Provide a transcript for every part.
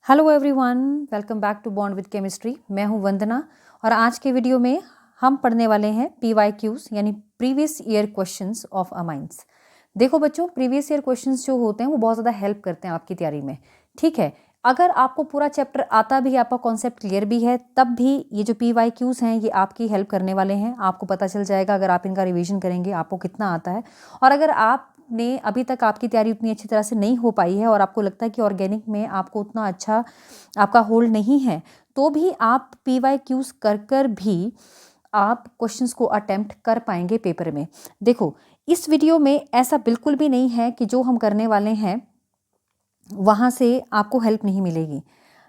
Hello everyone, welcome back to bond with chemistry. मैं हूं वंदना और आज के वीडियो में हम पढ़ने वाले हैं PYQs यानी previous year questions of amines. देखो बच्चों, प्रीवियस ईयर क्वेश्चंस जो होते हैं वो बहुत ज़्यादा हेल्प करते हैं आपकी तैयारी में। ठीक है, अगर आपको पूरा चैप्टर आता भी है, आपका कॉन्सेप्ट क्लियर भी है, तब भी ये जो PYQs हैं ये आपकी हेल्प करने वाले हैं। आपको पता चल जाएगा अगर आप इनका रिवीजन करेंगे आपको कितना आता है। और अगर आप ने अभी तक आपकी तैयारी उतनी अच्छी तरह से नहीं हो पाई है और आपको लगता है कि ऑर्गेनिक में आपको उतना अच्छा आपका होल्ड नहीं है, तो भी आप PYQs कर भी आप क्वेश्चंस को अटेम्प्ट कर पाएंगे पेपर में। देखो, इस वीडियो में ऐसा बिल्कुल भी नहीं है कि जो हम करने वाले हैं वहाँ से आपको हेल्प नहीं मिलेगी।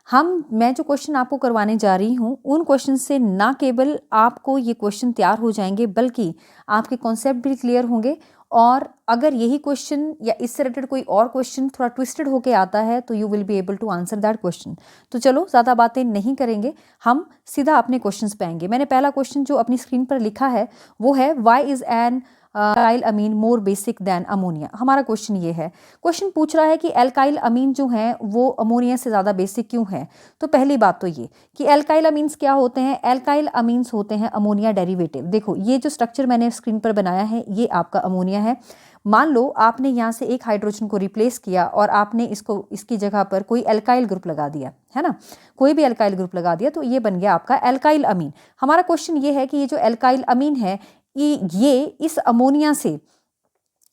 मैं जो क्वेश्चन आपको करवाने जा रही हूँ उन क्वेश्चन से ना केवल आपको ये क्वेश्चन तैयार हो जाएंगे बल्कि आपके कॉन्सेप्ट भी क्लियर होंगे। और अगर यही क्वेश्चन या इससे रिलेटेड कोई और क्वेश्चन थोड़ा ट्विस्टेड होके आता है तो you will be able to answer that question. तो चलो ज़्यादा बातें नहीं करेंगे, हम सीधा अपने क्वेश्चंस पे आएंगे। मैंने पहला क्वेश्चन जो अपनी स्क्रीन पर लिखा है वो है why is an alkyl amine more basic than ammonia. हमारा क्वेश्चन ये है, क्वेश्चन पूछ रहा है कि एल्काइल अमीन जो हैं वो अमोनिया से ज़्यादा बेसिक क्यों है। तो पहली बात तो ये कि एल्काइल अमीन्स क्या होते हैं। एल्काइल अमीन्स होते हैं अमोनिया डेरिवेटिव। देखो, ये जो स्ट्रक्चर मैंने स्क्रीन पर बनाया है ये आपका अमोनिया है। मान लो आपने यहाँ से एक हाइड्रोजन को रिप्लेस किया और आपने इसकी जगह पर कोई एल्काइल ग्रुप लगा दिया, है ना, कोई भी एल्काइल ग्रुप लगा दिया, तो ये बन गया आपका एल्काइल अमीन। हमारा क्वेश्चन ये है कि ये जो एल्काइल अमीन है ये इस अमोनिया से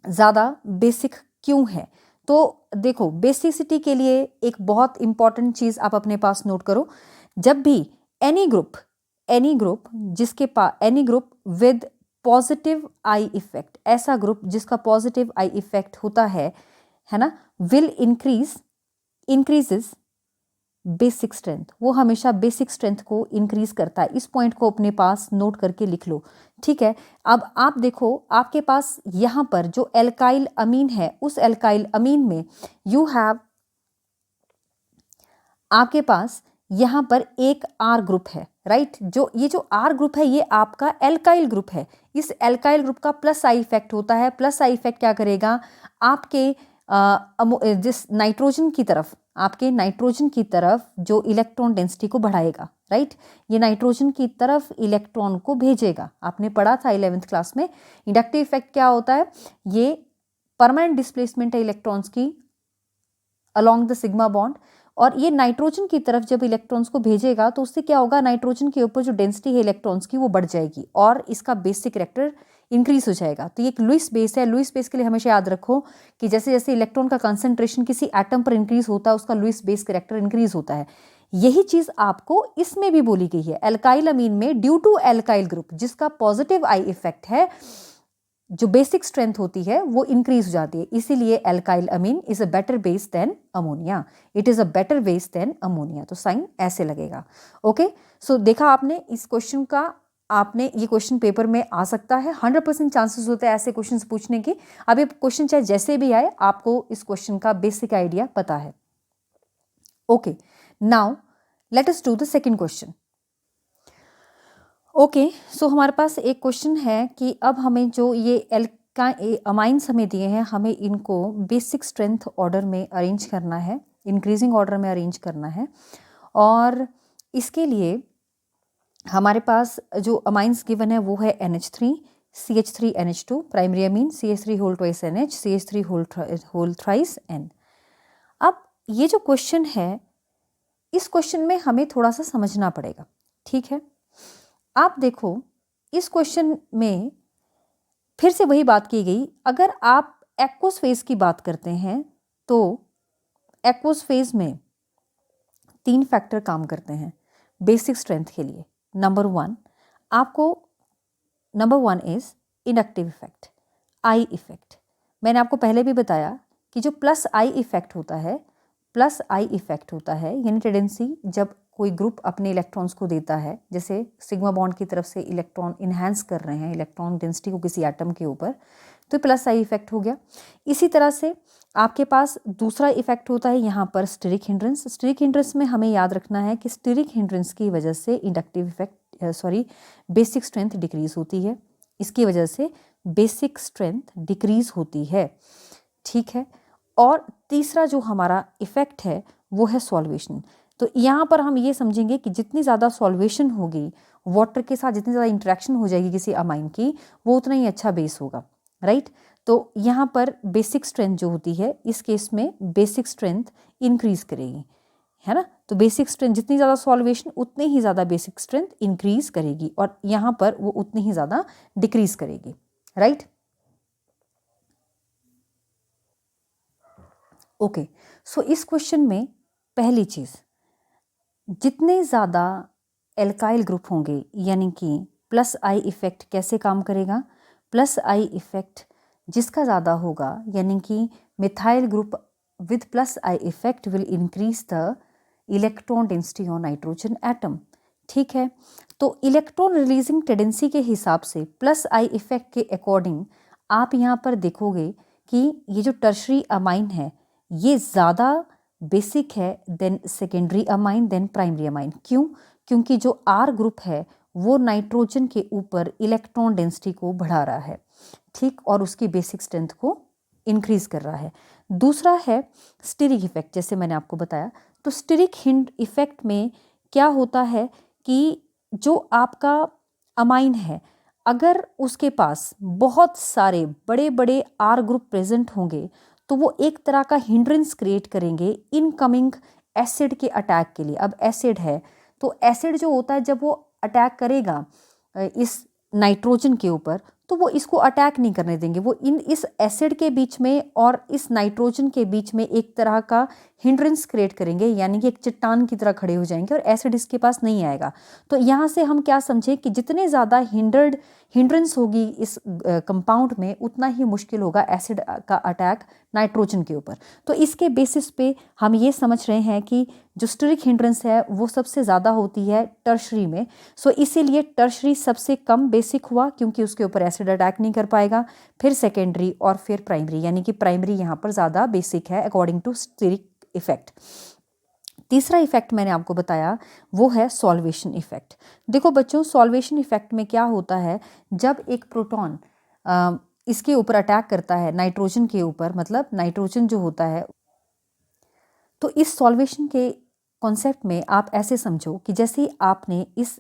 ज़्यादा बेसिक क्यों है। तो देखो, बेसिसिटी के लिए एक बहुत इंपॉर्टेंट चीज़ आप अपने पास नोट करो। जब भी एनी ग्रुप जिसके पास any group with positive I effect, ऐसा ग्रुप जिसका पॉजिटिव आई इफेक्ट होता है ना, विल इंक्रीजेस बेसिक स्ट्रेंथ। वो हमेशा बेसिक स्ट्रेंथ को इंक्रीज करता है। इस पॉइंट को अपने पास नोट करके लिख लो। ठीक है, अब आप देखो आपके पास यहाँ पर जो एल्काइल अमीन है उस एल्काइल अमीन में यू हैव, आपके पास यहाँ पर एक आर ग्रुप है, राइट। ये जो आर ग्रुप है ये आपका एल्काइल ग्रुप है। इस एल्काइल ग्रुप का प्लस आई इफेक्ट होता है। प्लस आई इफेक्ट क्या करेगा, आपके जिस नाइट्रोजन की तरफ जो इलेक्ट्रॉन डेंसिटी को बढ़ाएगा, राइट। ये नाइट्रोजन की तरफ इलेक्ट्रॉन को भेजेगा। आपने पढ़ा था 11th क्लास में इंडक्टिव इफेक्ट क्या होता है। ये परमानेंट डिस्प्लेसमेंट है इलेक्ट्रॉन्स की अलोंग द सिग्मा बॉन्ड, और ये नाइट्रोजन की तरफ जब इलेक्ट्रॉन्स को भेजेगा तो उससे क्या होगा, नाइट्रोजन के ऊपर जो डेंसिटी है इलेक्ट्रॉन्स की वो बढ़ जाएगी और इसका बेसिक कैरेक्टर इंक्रीज हो जाएगा। तो ये एक लुईस बेस है। लुईस बेस के लिए हमेशा याद रखो कि जैसे जैसे इलेक्ट्रॉन का कंसंट्रेशन किसी एटम पर इंक्रीज होता है उसका लुईस बेस कैरेक्टर इंक्रीज होता है। यही चीज आपको इसमें भी बोली गई है। एल्काइल अमीन में ड्यू टू एल्काइल ग्रुप जिसका पॉजिटिव आई इफेक्ट है, जो बेसिक स्ट्रेंथ होती है वो इंक्रीज हो जाती है। इसीलिए alkyl amine is a better base than ammonia. It is a better base than ammonia. तो साइन ऐसे लगेगा। ओके, सो देखा आपने इस क्वेश्चन का, आपने ये क्वेश्चन पेपर में आ सकता है। 100% चांसेस होते हैं ऐसे क्वेश्चन पूछने की। अब ये क्वेश्चन चाहे जैसे भी आए आपको इस क्वेश्चन का बेसिक आइडिया पता है। Okay, now let us do the second question. Okay, so हमारे पास एक क्वेश्चन है कि अब हमें जो ये अमाइंस हमें दिए हैं, हमें इनको बेसिक स्ट्रेंथ ऑर्डर में अरेंज करना है, इंक्रीजिंग ऑर्डर में अरेंज करना है। और इसके लिए हमारे पास जो अमाइंस गिवन है वो है NH3, CH3 NH2, primary amine CH3 whole twice NH, CH3 whole thrice N। अब ये जो क्वेश्चन है इस क्वेश्चन में हमें थोड़ा सा समझना पड़ेगा। ठीक है, आप देखो इस क्वेश्चन में फिर से वही बात की गई। अगर आप एक्वस फेज की बात करते हैं तो एक्वस फेज में 3 फैक्टर काम करते हैं बेसिक स्ट्रेंथ के लिए। Number one is inductive effect, I effect. मैंने आपको पहले भी बताया कि जो प्लस आई इफेक्ट होता है यानी टेंडेंसी जब कोई ग्रुप अपने इलेक्ट्रॉन्स को देता है, जैसे सिग्मा बॉन्ड की तरफ से इलेक्ट्रॉन इन्हांस कर रहे हैं इलेक्ट्रॉन डेंसिटी को किसी एटम के ऊपर, तो प्लस आई इफेक्ट हो गया। इसी तरह से आपके पास दूसरा इफेक्ट होता है यहाँ पर स्टेरिक हिंड्रेंस। स्टेरिक हिंड्रेंस में हमें याद रखना है कि स्टेरिक हिंड्रेंस की वजह से inductive effect basic strength decrease होती है। इसकी वजह से बेसिक स्ट्रेंथ डिक्रीज होती है। ठीक है, और तीसरा जो हमारा इफेक्ट है वो है सॉल्वेशन। तो यहाँ पर हम ये समझेंगे कि जितनी ज़्यादा सॉल्वेशन होगी वाटर के साथ, जितनी ज़्यादा इंटरेक्शन हो जाएगी किसी अमाइन की, वो उतना ही अच्छा बेस होगा, राइट। तो यहाँ पर बेसिक स्ट्रेंथ जो होती है, इस केस में बेसिक स्ट्रेंथ इंक्रीज करेगी, है ना। तो बेसिक स्ट्रेंथ जितनी ज़्यादा सॉल्वेशन उतनी ही ज़्यादा बेसिक स्ट्रेंथ इंक्रीज करेगी, और यहाँ पर वो उतनी ही ज़्यादा डिक्रीज करेगी, राइट। ओके, सो इस क्वेश्चन में पहली चीज़, जितने ज़्यादा एल्काइल ग्रुप होंगे, यानी कि प्लस आई इफेक्ट कैसे काम करेगा, प्लस आई इफेक्ट जिसका ज़्यादा होगा, यानी कि methyl group with plus I effect will increase the electron density on nitrogen atom, ठीक है। तो इलेक्ट्रॉन रिलीजिंग टेंडेंसी के हिसाब से प्लस आई इफेक्ट के अकॉर्डिंग आप यहाँ पर देखोगे कि ये जो टर्शरी अमाइन है ये ज़्यादा बेसिक है than secondary amine than primary amine. क्यों? क्योंकि जो आर ग्रुप है वो नाइट्रोजन के ऊपर इलेक्ट्रॉन डेंसिटी को बढ़ा रहा है, ठीक, और उसकी बेसिक स्ट्रेंथ को इंक्रीज कर रहा है। दूसरा है स्टीरिक इफेक्ट, जैसे मैंने आपको बताया। तो स्टीरिक हिंड इफेक्ट में क्या होता है कि जो आपका अमाइन है, अगर उसके पास बहुत सारे बड़े बड़े आर ग्रुप प्रेजेंट होंगे तो वो एक तरह का हिंड्रेंस क्रिएट करेंगे इनकमिंग एसिड के अटैक के लिए। अब एसिड है तो एसिड जो होता है जब वो अटैक करेगा इस नाइट्रोजन के ऊपर तो वो इसको अटैक नहीं करने देंगे, वो इस एसिड के बीच में और इस नाइट्रोजन के बीच में एक तरह का हिंड्रेंस क्रिएट करेंगे, यानी कि एक चट्टान की तरह खड़े हो जाएंगे और एसिड इसके पास नहीं आएगा। तो यहाँ से हम क्या समझें कि जितने ज़्यादा हिंड्रेंस होगी इस कंपाउंड में उतना ही मुश्किल होगा एसिड का अटैक नाइट्रोजन के ऊपर। तो इसके बेसिस पे हम ये समझ रहे हैं कि जो स्टीरिक हिंड्रेंस है वो सबसे ज़्यादा होती है टर्शरी में। सो इसीलिए टर्शरी सबसे कम बेसिक हुआ क्योंकि उसके ऊपर एसिड अटैक नहीं कर पाएगा, फिर सेकेंडरी और फिर प्राइमरी, यानी कि प्राइमरी यहाँ पर ज़्यादा बेसिक है अकॉर्डिंग टू स्टीरिक इफेक्ट। तीसरा इफेक्ट मैंने आपको बताया वो है सॉल्वेशन इफेक्ट। देखो बच्चों, सॉल्वेशन इफेक्ट में क्या होता है, जब एक प्रोटॉन इसके ऊपर अटैक करता है नाइट्रोजन के ऊपर, मतलब नाइट्रोजन जो होता है, तो इस सॉल्वेशन के कॉन्सेप्ट में आप ऐसे समझो कि जैसे आपने इस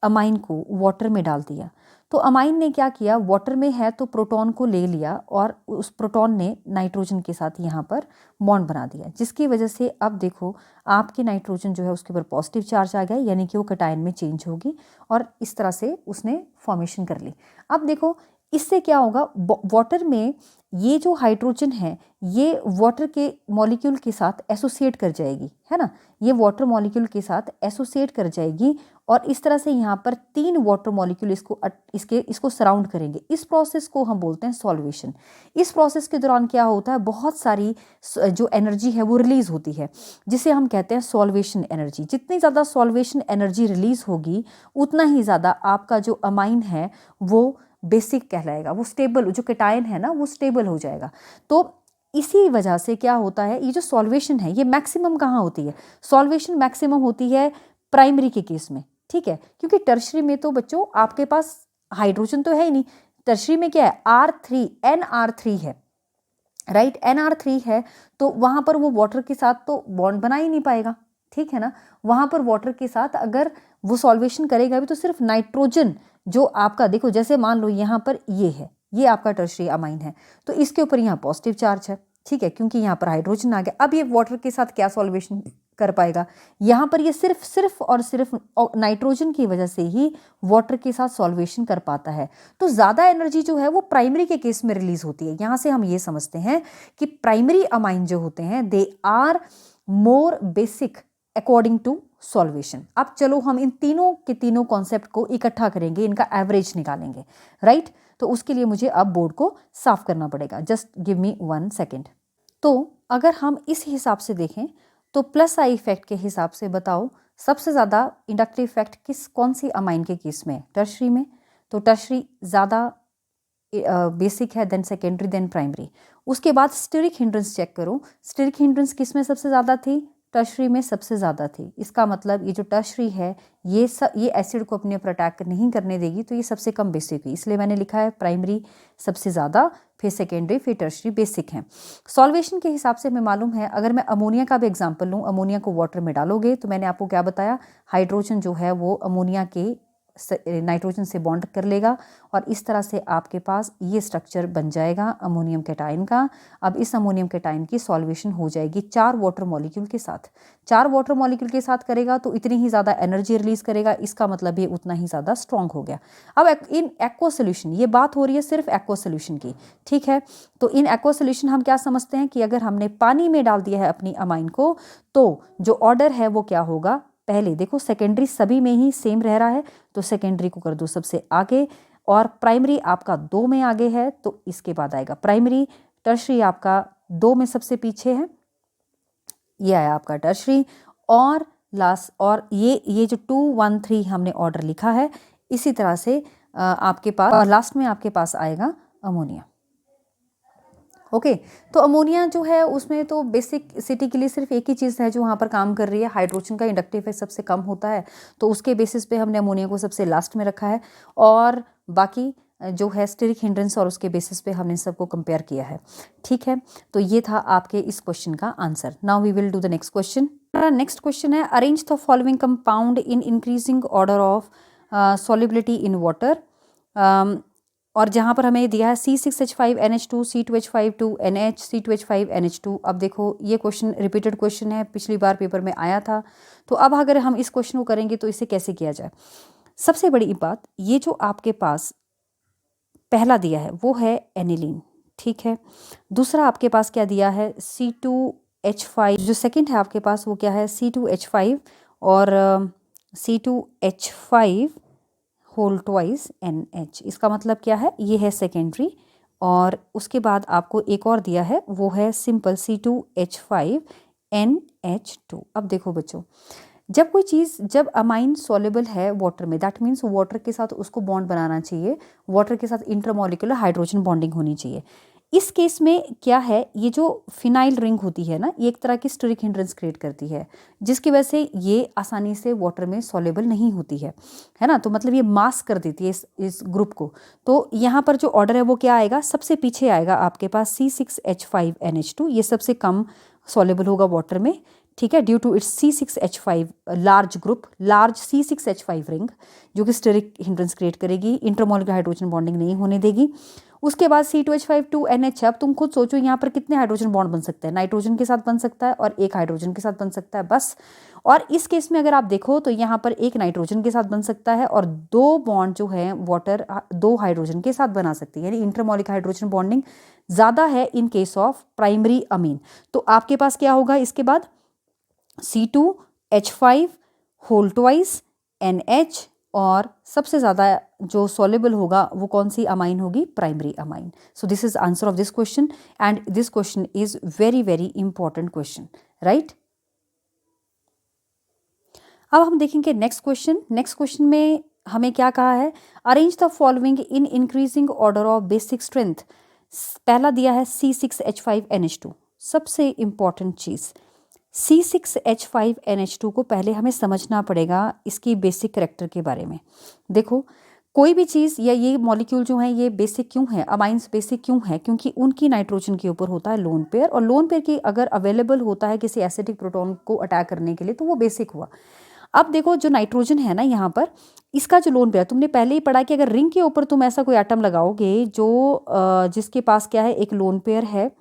अमाइन को वाटर में डाल दिया, तो अमाइन ने क्या किया, वाटर में है तो प्रोटॉन को ले लिया और उस प्रोटॉन ने नाइट्रोजन के साथ यहाँ पर बॉन्ड बना दिया, जिसकी वजह से अब देखो आपकी नाइट्रोजन जो है उसके ऊपर पॉजिटिव चार्ज आ गया, यानी कि वो कटायन में चेंज होगी और इस तरह से उसने फॉर्मेशन कर ली। अब देखो इससे क्या होगा, वाटर में ये जो हाइड्रोजन है ये वाटर के मॉलिक्यूल के साथ एसोसिएट कर जाएगी, है ना, ये वाटर मॉलिक्यूल के साथ एसोसिएट कर जाएगी और इस तरह से यहाँ पर 3 वाटर मॉलिक्यूल इसको सराउंड करेंगे। इस प्रोसेस को हम बोलते हैं सॉल्वेशन। इस प्रोसेस के दौरान क्या होता है, बहुत सारी जो एनर्जी है वो रिलीज होती है, जिसे हम कहते हैं सॉल्वेशन एनर्जी। जितनी ज़्यादा सॉल्वेशन एनर्जी रिलीज होगी उतना ही ज़्यादा आपका जो अमाइन है वो बेसिक कहलाएगा, वो स्टेबल, जो कैटायन है ना वो स्टेबल हो जाएगा। तो इसी वजह से क्या होता है, ये जो सॉल्वेशन है ये मैक्सिमम कहाँ होती है, सॉल्वेशन मैक्सिमम होती है प्राइमरी के केस में, ठीक है, क्योंकि टर्शरी में तो बच्चों आपके पास हाइड्रोजन तो है ही नहीं। टर्शरी में क्या है, R3 NR3 है, राइट, NR3 है, तो वहाँ पर वो वाटर के साथ तो बॉन्ड बना ही नहीं पाएगा, ठीक है ना। वहाँ पर वाटर के साथ अगर वो सॉल्वेशन करेगा भी तो सिर्फ नाइट्रोजन जो आपका, देखो जैसे मान लो यहाँ पर ये है, ये आपका टर्शरी अमाइन है, तो इसके ऊपर यहाँ पॉजिटिव चार्ज है, ठीक है, क्योंकि यहाँ पर हाइड्रोजन आ गया। अब ये वाटर के साथ क्या सॉल्वेशन कर पाएगा, यहाँ पर ये सिर्फ और सिर्फ नाइट्रोजन की वजह से ही वाटर के साथ सॉल्वेशन कर पाता है। तो ज़्यादा एनर्जी जो है वो प्राइमरी के केस में रिलीज होती है। यहाँ से हम ये समझते हैं कि प्राइमरी अमाइन जो होते हैं they are more basic according to solvation. अब चलो हम इन तीनों के तीनों कॉन्सेप्ट को इकट्ठा करेंगे, इनका एवरेज निकालेंगे, राइट। तो उसके लिए मुझे अब बोर्ड को साफ करना पड़ेगा, जस्ट गिव मी 1 सेकेंड। तो अगर हम इस हिसाब से देखें तो प्लस आई इफेक्ट के हिसाब से बताओ सबसे ज़्यादा इंडक्टिव इफेक्ट कौन सी अमाइन के केस में, टर्शरी में। तो टर्शरी ज़्यादा बेसिक है देन सेकेंडरी देन प्राइमरी। उसके बाद स्टीरिक हिंड्रेंस चेक करो, स्टीरिक हिंड्रेंस किस में सबसे ज़्यादा थी, टर्शरी में सबसे ज़्यादा थी। इसका मतलब ये जो टर्शरी है ये एसिड को अपने ऊपर अटैक नहीं करने देगी, तो ये सबसे कम बेसिक हुई, इसलिए मैंने लिखा है प्राइमरी सबसे ज़्यादा फिर सेकेंडरी, फिर टर्शरी बेसिक हैं। सॉल्वेशन के हिसाब से हमें मालूम है, अगर मैं अमोनिया का भी एग्जांपल लूँ, अमोनिया को वाटर में डालोगे तो मैंने आपको क्या बताया, हाइड्रोजन जो है वो अमोनिया के नाइट्रोजन से बॉन्ड कर लेगा और इस तरह से आपके पास ये स्ट्रक्चर बन जाएगा अमोनियम कैटायन का। अब इस अमोनियम कैटायन की सॉल्वेशन हो जाएगी 4 वाटर मॉलिक्यूल के साथ। 4 वाटर मॉलिक्यूल के साथ करेगा तो इतनी ही ज़्यादा एनर्जी रिलीज करेगा, इसका मतलब ये उतना ही ज़्यादा स्ट्रॉन्ग हो गया। अब इन एक्वा सोल्यूशन, ये बात हो रही है सिर्फ एक्वा सोल्यूशन की, ठीक है। तो इन एक्वा सोल्यूशन हम क्या समझते हैं कि अगर हमने पानी में डाल दिया है अपनी अमाइन को तो जो ऑर्डर है वो क्या होगा, पहले देखो सेकेंडरी सभी में ही सेम रह रहा है तो सेकेंडरी को कर दो सबसे आगे, और प्राइमरी आपका 2 में आगे है तो इसके बाद आएगा प्राइमरी। टर्शरी आपका 2 में सबसे पीछे है, ये आया आपका टर्शरी। और लास्ट, और ये जो 2 1 3 हमने ऑर्डर लिखा है, इसी तरह से आपके पास लास्ट में आपके पास आएगा अमोनिया। ओके तो अमोनिया जो है उसमें तो बेसिसिटी के लिए सिर्फ एक ही चीज़ है जो वहाँ पर काम कर रही है, हाइड्रोजन का इंडक्टिव इफेक्ट सबसे कम होता है तो उसके बेसिस पे हमने अमोनिया को सबसे लास्ट में रखा है, और बाकी जो है स्टेरिक हिंड्रेंस और उसके बेसिस पे हमने सबको कंपेयर किया है, ठीक है। तो ये था आपके इस क्वेश्चन का आंसर। Now we will do the next question. Next question है, arrange the following compound in increasing order of solubility in water. और जहाँ पर हमें दिया है C6H5NH2, C2H52NH, C2H5NH2। अब देखो ये क्वेश्चन रिपीटेड क्वेश्चन है, पिछली बार पेपर में आया था। तो अब अगर हम इस क्वेश्चन को करेंगे तो इसे कैसे किया जाए। सबसे बड़ी बात, ये जो आपके पास पहला दिया है वो है एनिलीन, ठीक है। दूसरा आपके पास क्या दिया है, C2H5। जो सेकेंड है आपके पास वो क्या है, C2H5 और C2H5 होल ट्वाइस NH। इसका मतलब क्या है, ये है सेकेंडरी। और उसके बाद आपको एक और दिया है वो है सिंपल C2H5NH2। अब देखो बच्चों, जब कोई चीज़, जब अमाइन सॉल्युबल है वाटर में, दैट मीन्स वाटर के साथ उसको बॉन्ड बनाना चाहिए, वाटर के साथ इंटरमॉलिक्यूलर हाइड्रोजन बॉन्डिंग होनी चाहिए। इस केस में क्या है, ये जो फिनाइल रिंग होती है ना, ये एक तरह की स्टेरिक हिंड्रेंस क्रिएट करती है जिसकी वजह से ये आसानी से वाटर में सॉल्युबल नहीं होती है ना। तो मतलब ये मास्क कर देती है इस ग्रुप को। तो यहाँ पर जो ऑर्डर है वो क्या आएगा, सबसे पीछे आएगा आपके पास C6H5NH2। ये सबसे कम सॉल्युबल होगा वाटर में, ठीक है, due to its C6H5 large group, large C6H5 ring जो कि स्टेरिक हिंड्रेंस क्रिएट करेगी, इंटरमॉलिक्यूलर हाइड्रोजन बॉन्डिंग नहीं होने देगी। उसके बाद C2H52NH। अब तुम खुद सोचो यहाँ पर कितने हाइड्रोजन बॉन्ड बन सकते हैं, नाइट्रोजन के साथ बन सकता है और एक हाइड्रोजन के साथ बन सकता है बस। और इस केस में अगर आप देखो तो यहाँ पर एक नाइट्रोजन के साथ बन सकता है और 2 बॉन्ड जो है वाटर 2 हाइड्रोजन के साथ बना सकती है, यानी इंटरमॉलिक्यूलर हाइड्रोजन बॉन्डिंग ज़्यादा है इन केस ऑफ प्राइमरी अमीन। तो आपके पास क्या होगा इसके बाद, C2H5 होल ट्वाइस NH, और सबसे ज़्यादा जो सॉल्युबल होगा वो कौन सी अमाइन होगी, primary amine. So this is answer of this question and this question is very very important question, right. अब हम देखेंगे नेक्स्ट क्वेश्चन। नेक्स्ट क्वेश्चन में हमें क्या कहा है, arrange the following in increasing order of basic strength. पहला दिया है C6H5NH2। सबसे इंपॉर्टेंट चीज़, C6H5NH2 को पहले हमें समझना पड़ेगा इसकी बेसिक कैरेक्टर के बारे में। देखो कोई भी चीज़ या ये मॉलिक्यूल जो है ये बेसिक क्यों है, अमाइंस बेसिक क्यों है, क्योंकि उनकी नाइट्रोजन के ऊपर होता है लोन पेयर, और लोन पेयर की अगर अवेलेबल होता है किसी एसिडिक प्रोटॉन को अटैक करने के लिए तो वो बेसिक हुआ। अब देखो जो नाइट्रोजन है ना, यहाँ पर इसका जो लोन पेयर, तुमने पहले ही पढ़ा कि अगर रिंग के ऊपर तुम ऐसा कोई एटम लगाओगे जो जिसके पास क्या है, एक लोन पेयर है,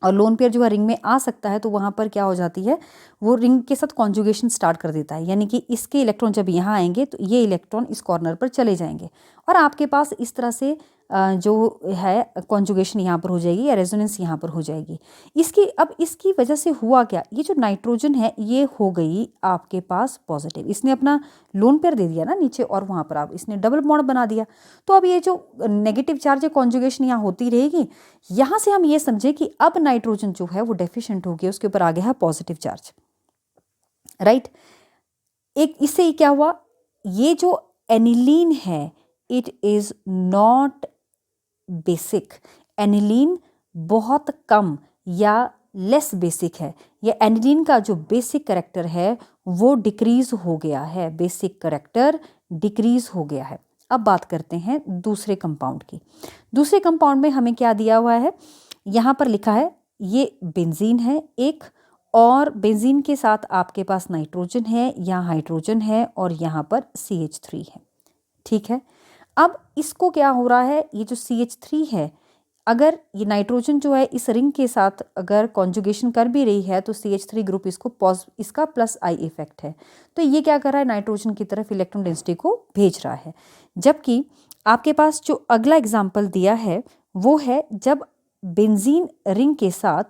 और लोन पेयर जो है रिंग में आ सकता है, तो वहाँ पर क्या हो जाती है, वो रिंग के साथ कॉन्जुगेशन स्टार्ट कर देता है, यानी कि इसके इलेक्ट्रॉन जब यहाँ आएंगे तो ये इलेक्ट्रॉन इस कॉर्नर पर चले जाएंगे और आपके पास इस तरह से जो है कॉन्जुगेशन यहाँ पर हो जाएगी या रेजोनेंस यहाँ पर हो जाएगी। इसकी वजह से हुआ क्या, ये जो नाइट्रोजन है ये हो गई आपके पास पॉजिटिव, इसने अपना लोन पेयर दे दिया ना नीचे, और वहाँ पर आप इसने डबल बॉन्ड बना दिया। तो अब ये जो नेगेटिव चार्ज है कॉन्जुगेशन यहाँ होती रहेगी। यहाँ से हम ये समझे कि अब नाइट्रोजन जो है वो डेफिशिएंट हो गया, उसके ऊपर आ गया है पॉजिटिव चार्ज, राइट। एक इससे क्या हुआ, ये जो एनिलीन है it is not basic. Aniline बहुत कम या लेस बेसिक है, या एनिलीन का जो बेसिक कैरेक्टर है वो डिक्रीज हो गया है, बेसिक कैरेक्टर डिक्रीज हो गया है। अब बात करते हैं दूसरे कंपाउंड की। दूसरे कंपाउंड में हमें क्या दिया हुआ है, यहाँ पर लिखा है ये बेंजीन है एक, और बेंजीन के साथ आपके पास नाइट्रोजन है, यहाँ हाइड्रोजन है और यहाँ पर CH3 है। ठीक है, अब इसको क्या हो रहा है, ये जो CH3 है, अगर ये नाइट्रोजन जो है इस रिंग के साथ अगर कॉन्जुगेशन कर भी रही है तो CH3 ग्रुप इसका प्लस आई इफेक्ट है, तो ये क्या कर रहा है, नाइट्रोजन की तरफ इलेक्ट्रॉन डेंसिटी को भेज रहा है। जबकि आपके पास जो अगला एग्जाम्पल दिया है वो है जब बेंजीन रिंग के साथ,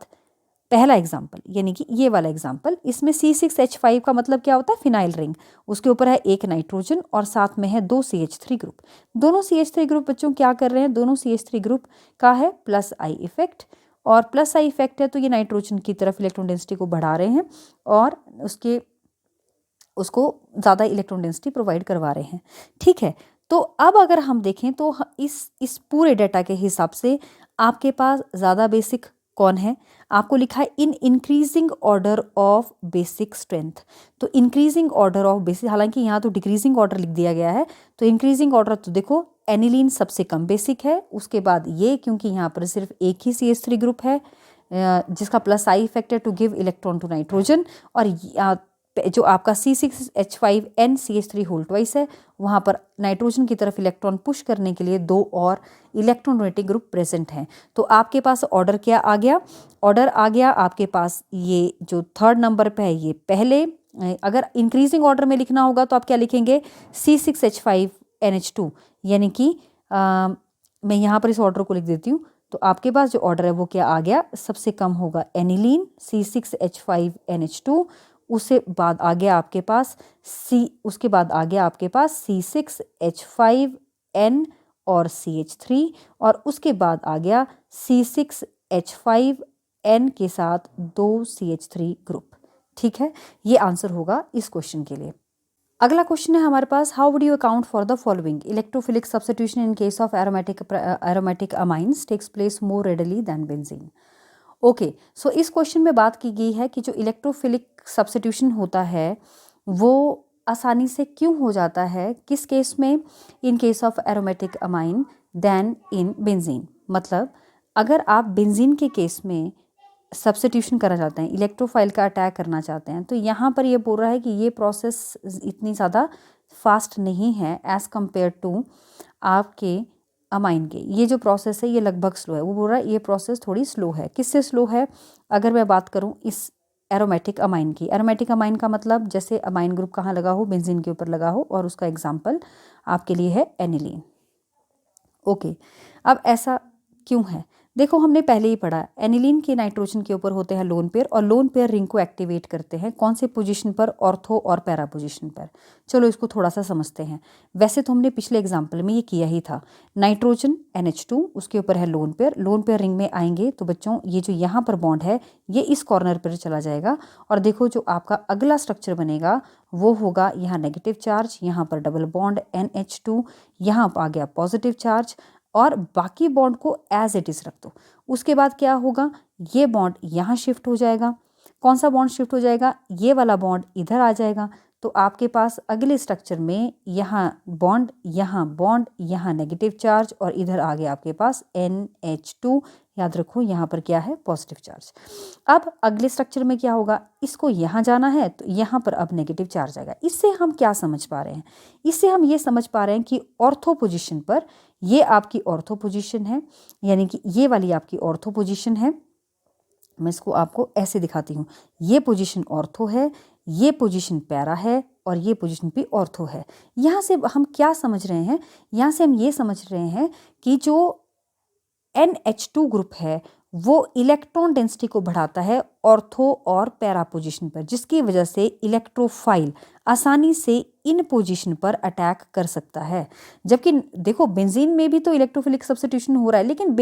पहला एग्जाम्पल यानी कि ये वाला एग्जाम्पल, इसमें C6H5 का मतलब क्या होता है, फिनाइल रिंग, उसके ऊपर है एक नाइट्रोजन और साथ में है 2 CH3 ग्रुप। दोनों CH3 ग्रुप बच्चों क्या कर रहे हैं, दोनों CH3 ग्रुप का है प्लस आई इफेक्ट, और प्लस आई इफेक्ट है तो ये नाइट्रोजन की तरफ इलेक्ट्रॉन डेंसिटी को बढ़ा रहे हैं और उसको ज़्यादा इलेक्ट्रॉन डेंसिटी प्रोवाइड करवा रहे हैं। ठीक है, तो अब अगर हम देखें तो इस पूरे डाटा के हिसाब से आपके पास ज़्यादा बेसिक कौन है, आपको लिखा है इन increasing order of basic strength. तो इंक्रीजिंग ऑर्डर ऑफ बेसिक, हालांकि यहाँ तो डिक्रीजिंग ऑर्डर लिख दिया गया है, तो इंक्रीजिंग ऑर्डर तो देखो एनिलीन सबसे कम बेसिक है, उसके बाद ये, क्योंकि यहाँ पर सिर्फ एक ही CH3 ग्रुप है जिसका प्लस आई इफेक्ट है to give electron to nitrogen, और जो आपका C6H5N CH3 होल ट्वाइस है, वहाँ पर नाइट्रोजन की तरफ इलेक्ट्रॉन पुश करने के लिए 2 और इलेक्ट्रॉन डोनेटिंग ग्रुप प्रेजेंट हैं। तो आपके पास ऑर्डर क्या आ गया, ऑर्डर आ गया आपके पास ये जो थर्ड नंबर पे है, ये पहले, अगर इंक्रीजिंग ऑर्डर में लिखना होगा तो आप क्या लिखेंगे, C6H5NH2, यानी कि मैं यहाँ पर इस ऑर्डर को लिख देती हूँ। तो आपके पास जो ऑर्डर है वो क्या आ गया, सबसे कम होगा एनिलीन C6H5NH2, उससे बाद आ गया आपके पास उसके बाद आ गया आपके पास C6H5N और CH3, और उसके बाद आ गया C6H5N के साथ 2 CH3 ग्रुप। ठीक है, ये आंसर होगा इस क्वेश्चन के लिए। अगला क्वेश्चन है हमारे पास, how would you account for the following, electrophilic substitution in case of aromatic amines takes place more readily than benzene. Okay, so इस क्वेश्चन में बात की गई है कि जो इलेक्ट्रोफिलिक सब्स्टिट्यूशन होता है वो आसानी से क्यों हो जाता है, किस केस में, in case of aromatic amine than in benzene. मतलब अगर आप बेंजीन के केस में सब्स्टिट्यूशन करना चाहते हैं, इलेक्ट्रोफाइल का अटैक करना चाहते हैं, तो यहाँ पर ये बोल रहा है कि ये प्रोसेस इतनी ज़्यादा फास्ट नहीं है एज़ कम्पेयर टू आपके अमाइन के। ये जो प्रोसेस है ये लगभग स्लो है, वो बोल रहा है ये प्रोसेस थोड़ी स्लो है। किससे स्लो है, अगर मैं बात करूँ इस एरोमेटिक अमाइन की। एरोमेटिक अमाइन का मतलब जैसे अमाइन ग्रुप कहाँ लगा हो, बेंजीन के ऊपर लगा हो, और उसका एग्जाम्पल आपके लिए है एनिलीन। ओके, अब ऐसा क्यों है, देखो हमने पहले ही पढ़ा, एनिलीन के नाइट्रोजन के ऊपर होते हैं लोन पेयर, और लोन पेयर रिंग को एक्टिवेट करते हैं कौन से पोजीशन पर, ऑर्थो और पैरा पोजीशन पर। चलो इसको थोड़ा सा समझते हैं। वैसे तो हमने पिछले एग्जाम्पल में ये किया ही था, नाइट्रोजन NH2 उसके ऊपर है लोन पेयर रिंग में आएंगे तो बच्चों ये जो यहाँ पर बॉन्ड है ये इस कॉर्नर पर चला जाएगा, और देखो जो आपका अगला स्ट्रक्चर बनेगा वो होगा यहाँ नेगेटिव चार्ज, यहाँ पर डबल बॉन्ड NH2, यहाँ आ गया पॉजिटिव चार्ज, और बाकी बॉन्ड को एज इट इज़ रख दो। उसके बाद क्या होगा, ये बॉन्ड यहाँ शिफ्ट हो जाएगा, कौन सा बॉन्ड शिफ्ट हो जाएगा, ये वाला बॉन्ड इधर आ जाएगा, तो आपके पास अगले स्ट्रक्चर में यहाँ बॉन्ड, यहाँ नेगेटिव चार्ज, और इधर आ गया आपके पास NH2, याद रखो यहाँ पर क्या है, पॉजिटिव चार्ज। अब अगले स्ट्रक्चर में क्या होगा, इसको यहाँ जाना है तो यहाँ पर अब नेगेटिव चार्ज आएगा। इससे हम क्या समझ पा रहे हैं, इससे हम ये समझ पा रहे हैं कि ऑर्थो पोजीशन पर, ये आपकी ऑर्थो पोजीशन है, यानी कि ये वाली आपकी ऑर्थो पोजीशन है। मैं इसको आपको ऐसे दिखाती हूँ, ये पोजीशन ऑर्थो है, ये पोजीशन पैरा है, और ये पोजीशन भी ऑर्थो है। यहाँ से हम क्या समझ रहे हैं, यहाँ से हम ये समझ रहे हैं कि जो NH2 ग्रुप है वो इलेक्ट्रॉन डेंसिटी को बढ़ाता है ऑर्थो और पैरा पोजीशन पर, जिसकी वजह से इलेक्ट्रोफाइल आसानी से इन पोजीशन पर अटैक कर सकता है। जबकि देखो बेंजीन में भी तो इलेक्ट्रोफिलिक सब्स्टिट्यूशन हो रहा है, लेकिन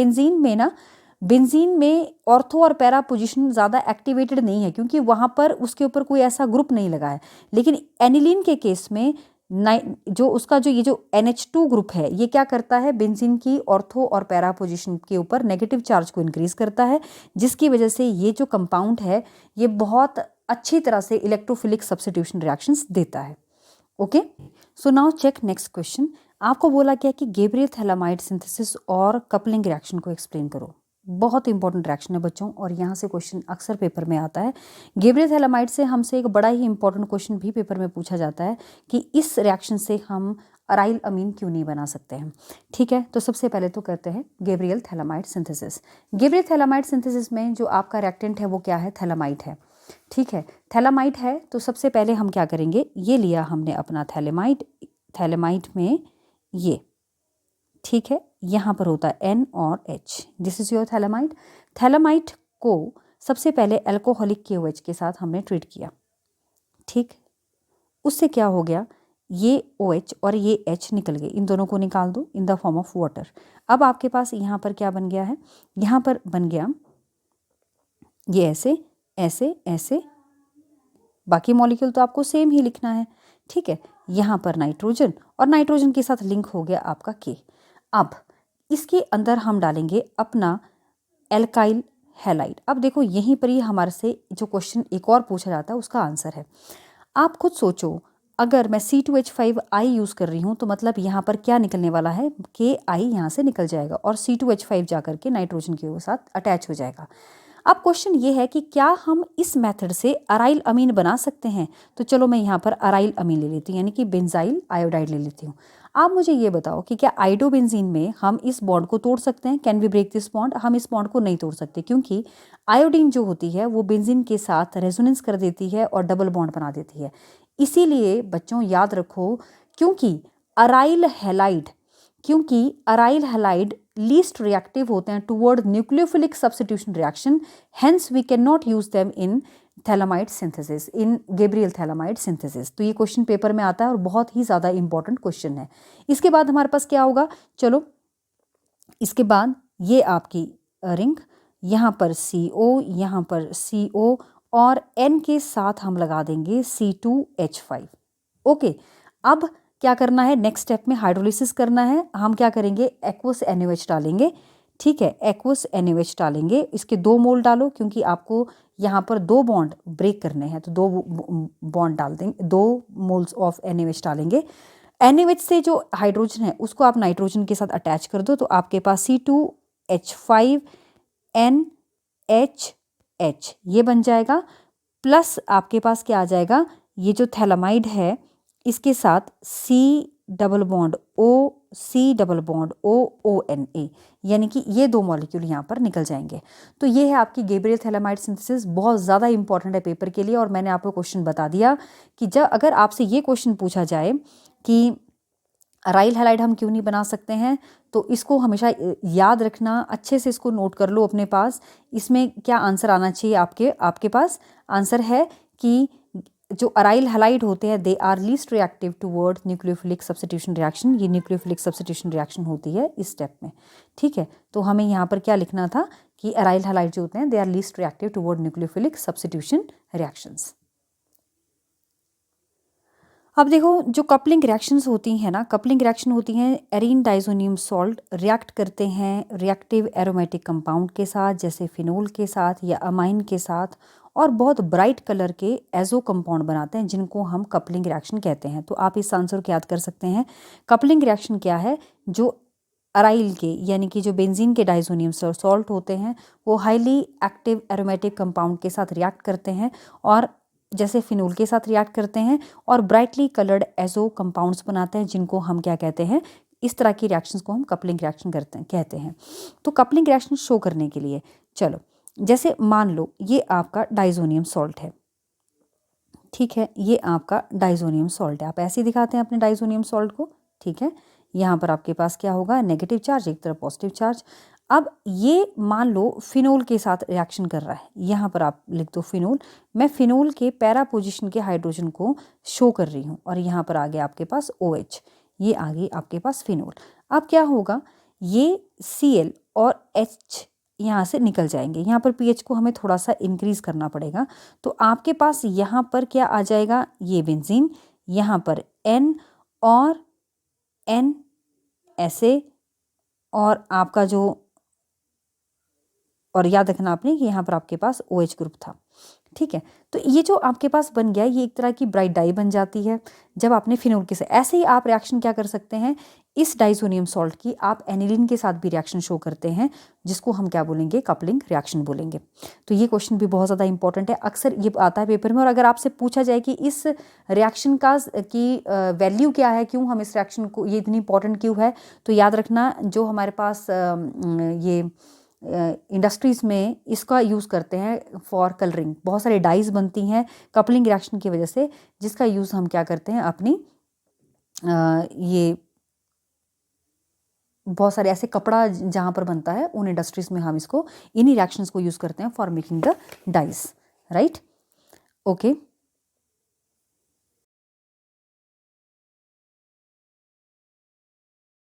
बेंजीन में ऑर्थो और पैरा पोजीशन ज़्यादा एक्टिवेटेड नहीं है, क्योंकि वहाँ पर उसके ऊपर कोई ऐसा ग्रुप नहीं लगा है। लेकिन एनिलीन के केस में जो उसका जो ये जो NH2 ग्रुप है ये क्या करता है, बेंजीन की ऑर्थो और पैरा पोजीशन के ऊपर नेगेटिव चार्ज को इंक्रीज करता है, जिसकी वजह से ये जो कंपाउंड है ये बहुत अच्छी तरह से इलेक्ट्रोफिलिक सब्स्टिट्यूशन रिएक्शंस देता है। Okay, so now check next question. आपको बोला गया कि गैब्रियल थैलामाइड सिंथेसिस और कपलिंग रिएक्शन को एक्सप्लेन करो। बहुत इंपॉर्टेंट रिएक्शन है बच्चों, और यहाँ से क्वेश्चन अक्सर पेपर में आता है। गैब्रियल थैलामाइड से हमसे एक बड़ा ही इंपॉर्टेंट क्वेश्चन भी पेपर में पूछा जाता है कि इस रिएक्शन से हम अराइल अमीन क्यों नहीं बना सकते हैं। ठीक है, तो सबसे पहले तो करते हैं Gabriel phthalimide synthesis. Gabriel phthalimide synthesis में जो आपका रिएक्टेंट है वो क्या है, थैलामाइड है। ठीक है, थैलामाइड है, तो सबसे पहले हम क्या करेंगे, ये लिया हमने अपना थैलेमाइड, थैलेमाइड में ये, ठीक है, यहाँ पर होता है N और H, this is your phthalimide. Phthalimide को सबसे पहले अल्कोहलिक KOH के साथ हमने ट्रीट किया। ठीक, उससे क्या हो गया, ये OH और ये H निकल गए, इन दोनों को निकाल दो in the form of water. अब आपके पास यहाँ पर क्या बन गया है, यहाँ पर बन गया ये ऐसे ऐसे ऐसे, बाकी मॉलिक्यूल तो आपको सेम ही लिखना है। ठीक है, यहाँ पर नाइट्रोजन और नाइट्रोजन के साथ लिंक हो गया आपका K। अब इसके अंदर हम डालेंगे अपना एल्काइल हैलाइड। अब देखो यहीं पर ही हमारे से जो क्वेश्चन एक और पूछा जाता है उसका आंसर है। आप खुद सोचो, अगर मैं C2H5I यूज़ कर रही हूँ तो मतलब यहाँ पर क्या निकलने वाला है, KI यहाँ से निकल जाएगा और C2H5 जा करके नाइट्रोजन के साथ अटैच हो जाएगा। अब क्वेश्चन ये है कि क्या हम इस मेथड से अराइल अमीन बना सकते हैं। तो चलो मैं यहाँ पर अराइल अमीन ले लेती हूँ, यानी कि बेंजाइल आयोडाइड ले लेती हूँ। आप मुझे ये बताओ कि क्या आयोडोबेंजीन में हम इस बॉन्ड को तोड़ सकते हैं, can we break this bond. हम इस बॉन्ड को नहीं तोड़ सकते, क्योंकि आयोडीन जो होती है वो बेंजीन के साथ रेजोनेंस कर देती है और डबल बॉन्ड बना देती है। इसीलिए बच्चों याद रखो, क्योंकि अराइल हैलाइड लीस्ट रिएक्टिव होते हैं toward nucleophilic substitution reaction, hence we can not use them in phthalimide synthesis, in Gabriel phthalimide synthesis. तो ये क्वेश्चन पेपर में आता है और बहुत ही ज़्यादा इंपॉर्टेंट क्वेश्चन है। इसके बाद हमारे पास क्या होगा, चलो इसके बाद ये आपकी रिंग, यहाँ पर CO, यहाँ पर CO और N के साथ हम लगा देंगे C2H5। ओके, अब क्या करना है, नेक्स्ट स्टेप में हाइड्रोलिसिस करना है। हम क्या करेंगे, एक्वस NaOH डालेंगे। ठीक है, एक्वस NaOH डालेंगे, इसके 2 मोल डालो, क्योंकि आपको यहाँ पर 2 बॉन्ड ब्रेक करने हैं, तो 2 बॉन्ड डाल देंगे, 2 मोल्स ऑफ NaOH डालेंगे। NaOH से जो हाइड्रोजन है उसको आप नाइट्रोजन के साथ अटैच कर दो, तो आपके पास C2H5NHH ये बन जाएगा, प्लस आपके पास क्या आ जाएगा, ये जो थैलामाइड है इसके साथ C डबल बॉन्ड OONA, यानी कि ये 2 मॉलिक्यूल यहाँ पर निकल जाएंगे। तो ये है आपकी गैब्रियल थैलामाइड सिंथेसिस, बहुत ज़्यादा इंपॉर्टेंट है पेपर के लिए। और मैंने आपको क्वेश्चन बता दिया कि जब अगर आपसे ये क्वेश्चन पूछा जाए कि अराइल हैलाइड हम क्यों नहीं बना सकते हैं, तो इसको हमेशा याद रखना, अच्छे से इसको नोट कर लो अपने पास। इसमें क्या आंसर आना चाहिए, आपके पास आंसर है कि जो अराइल हैलाइड होते हैं they are least reactive toward nucleophilic substitution reaction. ये न्यूक्लियोफिलिक सब्स्टिट्यूशन रिएक्शन होती है इस स्टेप में। ठीक है, तो हमें यहाँ पर क्या लिखना था कि अराइल हैलाइड जो होते हैं they are least reactive toward nucleophilic substitution reactions. अब देखो जो कपलिंग रिएक्शंस होती हैं ना, कपलिंग रिएक्शन होती हैं, एरीन डाइजोनियम सॉल्ट रिएक्ट करते हैं रिएक्टिव एरोमेटिक कंपाउंड के साथ, जैसे फिनोल के साथ या अमाइन के साथ, और बहुत ब्राइट कलर के एजो कंपाउंड बनाते हैं जिनको हम कपलिंग रिएक्शन कहते हैं। तो आप इस आंसर को याद कर सकते हैं। कपलिंग रिएक्शन क्या है, जो अराइल के यानी कि जो बेंजीन के डाइजोनियम सॉल्ट होते हैं वो हाईली एक्टिव एरोमेटिक कंपाउंड के साथ रिएक्ट करते हैं, और जैसे फिनोल के साथ रिएक्ट करते हैं, और ब्राइटली कलर्ड एजो कंपाउंड्स बनाते हैं जिनको हम क्या कहते हैं, इस तरह की रिएक्शंस को हम कपलिंग रिएक्शन कहते हैं। तो कपलिंग रिएक्शन शो करने के लिए, चलो जैसे मान लो ये आपका डाइजोनियम सॉल्ट है। ठीक है, ये आपका डाइजोनियम सॉल्ट है, आप ऐसे ही दिखाते हैं अपने डाइजोनियम सॉल्ट को। ठीक है, यहाँ पर आपके पास क्या होगा, नेगेटिव चार्ज, एक तरफ पॉजिटिव चार्ज। अब ये मान लो फिनोल के साथ रिएक्शन कर रहा है, यहाँ पर आप लिख दो फिनोल। मैं फिनोल के पैरा पोजीशन के हाइड्रोजन को शो कर रही हूँ, और यहाँ पर आगे आपके पास OH, ये आगे आपके पास फिनोल। अब क्या होगा, ये Cl और H यहाँ से निकल जाएंगे। यहाँ पर pH को हमें थोड़ा सा इंक्रीज करना पड़ेगा, तो आपके पास यहाँ पर क्या आ जाएगा, ये बेंजीन, यहाँ पर N और N ऐसे, और आपका जो, और याद रखना आपने कि यहाँ पर आपके पास OH ग्रुप था। ठीक है। तो ये जो आपके पास बन गया ये एक तरह की ब्राइट डाई बन जाती है जब आपने फिनोल के साथ। ऐसे ही आप रिएक्शन क्या कर सकते हैं, इस डाइसोनियम सॉल्ट की आप एनिलीन के साथ भी रिएक्शन शो करते हैं, जिसको हम क्या बोलेंगे, कपलिंग रिएक्शन बोलेंगे। तो ये क्वेश्चन भी बहुत ज़्यादा इंपॉर्टेंट है, अक्सर ये आता है पेपर में। और अगर आपसे पूछा जाए कि इस रिएक्शन की वैल्यू क्या है, क्यों हम इस रिएक्शन को, ये इतनी इंपॉर्टेंट क्यों है, तो याद रखना जो हमारे पास ये इंडस्ट्रीज़ में इसका यूज़ करते हैं फॉर कलरिंग। बहुत सारे डाइज बनती हैं कपलिंग रिएक्शन की वजह से, जिसका यूज़ हम क्या करते हैं अपनी ये बहुत सारे ऐसे कपड़ा जहाँ पर बनता है उन इंडस्ट्रीज़ में हम इसको, इन्हीं रिएक्शंस को यूज़ करते हैं for making the dyes, right. Okay,